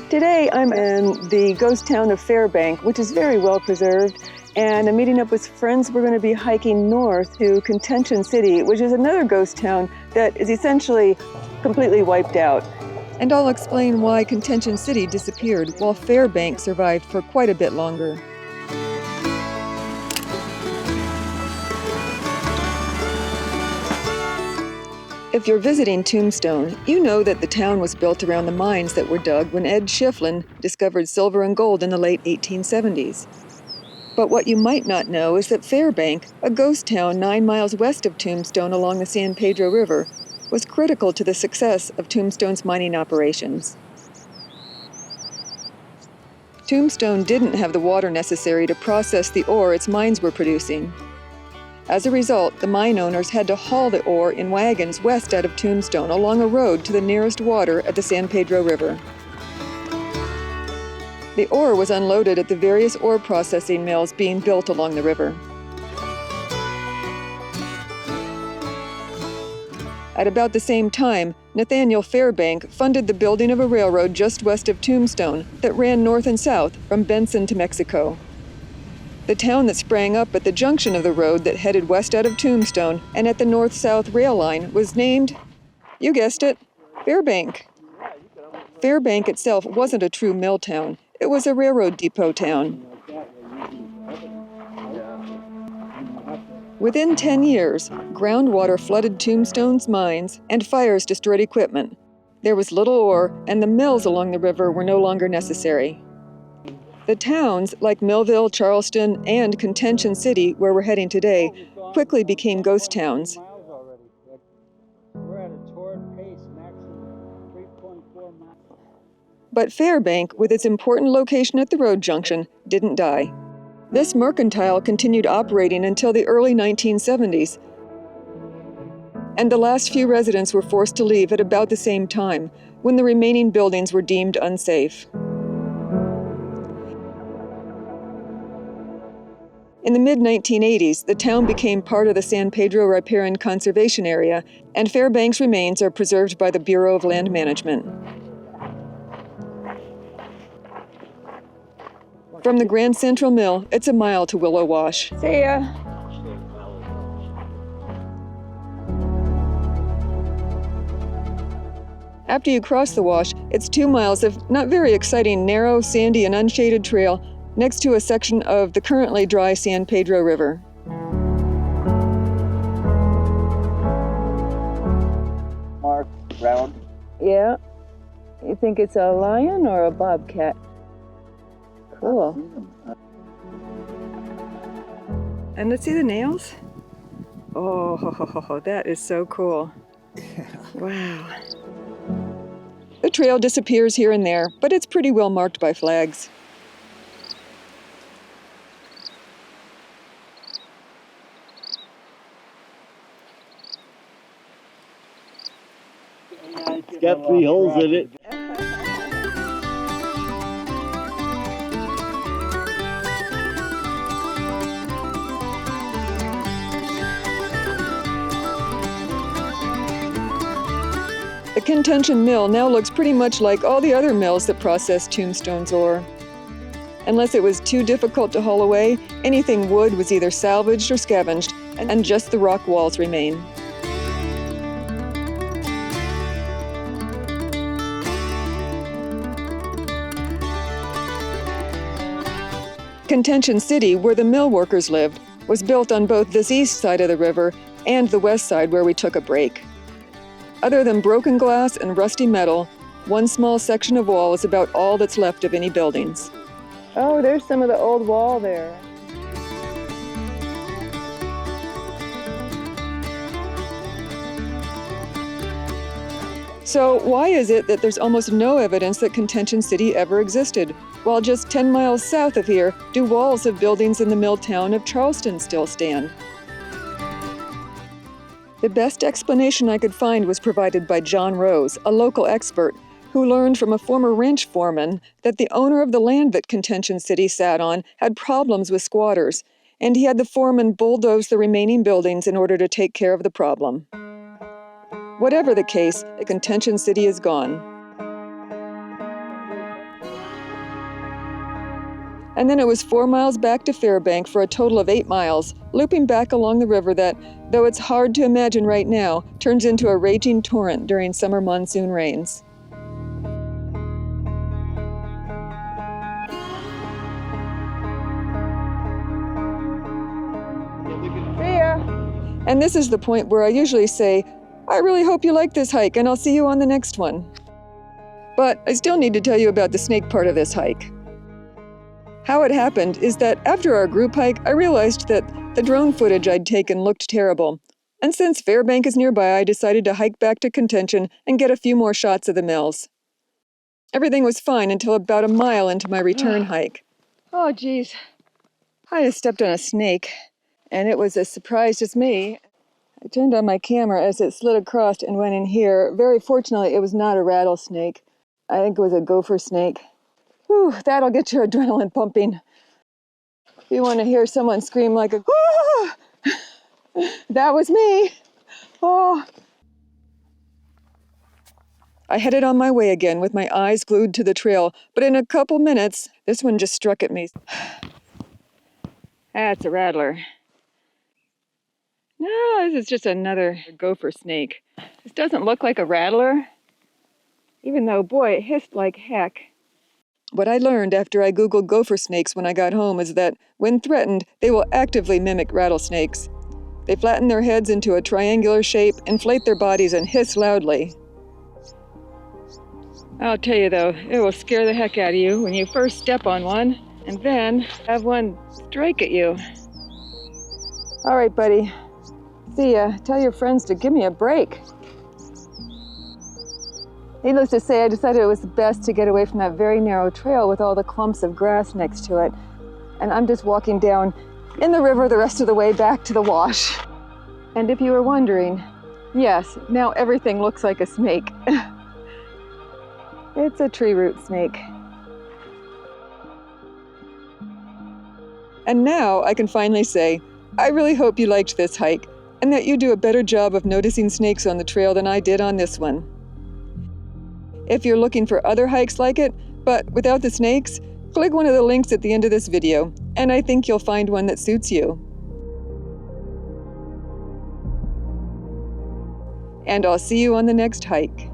Today I'm in the ghost town of Fairbank, which is very well preserved, and I'm meeting up with friends. We're going to be hiking north to Contention City, which is another ghost town that is essentially completely wiped out. And I'll explain why Contention City disappeared while Fairbank survived for quite a bit longer. If you're visiting Tombstone, you know that the town was built around the mines that were dug when Ed Schieffelin discovered silver and gold in the late 1870s. But what you might not know is that Fairbank, a ghost town 9 miles west of Tombstone along the San Pedro River, was critical to the success of Tombstone's mining operations. Tombstone didn't have the water necessary to process the ore its mines were producing. As a result, the mine owners had to haul the ore in wagons west out of Tombstone along a road to the nearest water at the San Pedro River. The ore was unloaded at the various ore processing mills being built along the river. At about the same time, Nathaniel Fairbank funded the building of a railroad just west of Tombstone that ran north and south from Benson to Mexico. The town that sprang up at the junction of the road that headed west out of Tombstone and at the north-south rail line was named, you guessed it, Fairbank. Fairbank itself wasn't a true mill town. It was a railroad depot town. Within 10 years, groundwater flooded Tombstone's mines and fires destroyed equipment. There was little ore, and the mills along the river were no longer necessary. The towns, like Millville, Charleston, and Contention City, where we're heading today, quickly became ghost towns. But Fairbank, with its important location at the road junction, didn't die. This mercantile continued operating until the early 1970s, and the last few residents were forced to leave at about the same time, when the remaining buildings were deemed unsafe. In the mid-1980s, the town became part of the San Pedro Riparian Conservation Area, and Fairbank's remains are preserved by the Bureau of Land Management. From the Grand Central Mill, it's a mile to Willow Wash. See ya! After you cross the wash, it's 2 miles of not very exciting, narrow, sandy, and unshaded trail next to a section of the currently dry San Pedro River. Mark, round. Yeah. You think it's a lion or a bobcat? Cool. And let's see the nails. Oh, that is so cool. Wow. The trail disappears here and there, but it's pretty well marked by flags. It's got 3 holes in it. The Contention Mill now looks pretty much like all the other mills that process Tombstone's ore. Unless it was too difficult to haul away, anything wood was either salvaged or scavenged, and just the rock walls remain. Contention City, where the mill workers lived, was built on both this east side of the river and the west side where we took a break. Other than broken glass and rusty metal, one small section of wall is about all that's left of any buildings. Oh, there's some of the old wall there. So why is it that there's almost no evidence that Contention City ever existed, while just 10 miles south of here do walls of buildings in the mill town of Charleston still stand? The best explanation I could find was provided by John Rose, a local expert, who learned from a former ranch foreman that the owner of the land that Contention City sat on had problems with squatters, and he had the foreman bulldoze the remaining buildings in order to take care of the problem. Whatever the case, the Contention City is gone. And then it was 4 miles back to Fairbank for a total of 8 miles, looping back along the river that, though it's hard to imagine right now, turns into a raging torrent during summer monsoon rains. See ya! And this is the point where I usually say, I really hope you like this hike, and I'll see you on the next one. But I still need to tell you about the snake part of this hike. How it happened is that after our group hike, I realized that the drone footage I'd taken looked terrible. And since Fairbank is nearby, I decided to hike back to Contention and get a few more shots of the mills. Everything was fine until about a mile into my return hike. Oh, geez. I just stepped on a snake, and it was as surprised as me. I turned on my camera as it slid across and went in here. Very fortunately, it was not a rattlesnake. I think it was a gopher snake. Whew, that'll get your adrenaline pumping. If you want to hear someone scream like a "ah!" That was me. Oh. I headed on my way again with my eyes glued to the trail, but in a couple minutes, this one just struck at me. That's a rattler. No, this is just another gopher snake. This doesn't look like a rattler, even though, boy, it hissed like heck. What I learned after I Googled gopher snakes when I got home is that, when threatened, they will actively mimic rattlesnakes. They flatten their heads into a triangular shape, inflate their bodies, and hiss loudly. I'll tell you though, it will scare the heck out of you when you first step on one, and then have one strike at you. All right, buddy. See ya. Tell your friends to give me a break. Needless to say, I decided it was best to get away from that very narrow trail with all the clumps of grass next to it. And I'm just walking down in the river the rest of the way back to the wash. And if you were wondering, yes, now everything looks like a snake. It's a tree root snake. And now I can finally say, I really hope you liked this hike, and that you do a better job of noticing snakes on the trail than I did on this one. If you're looking for other hikes like it, but without the snakes, click one of the links at the end of this video, and I think you'll find one that suits you. And I'll see you on the next hike.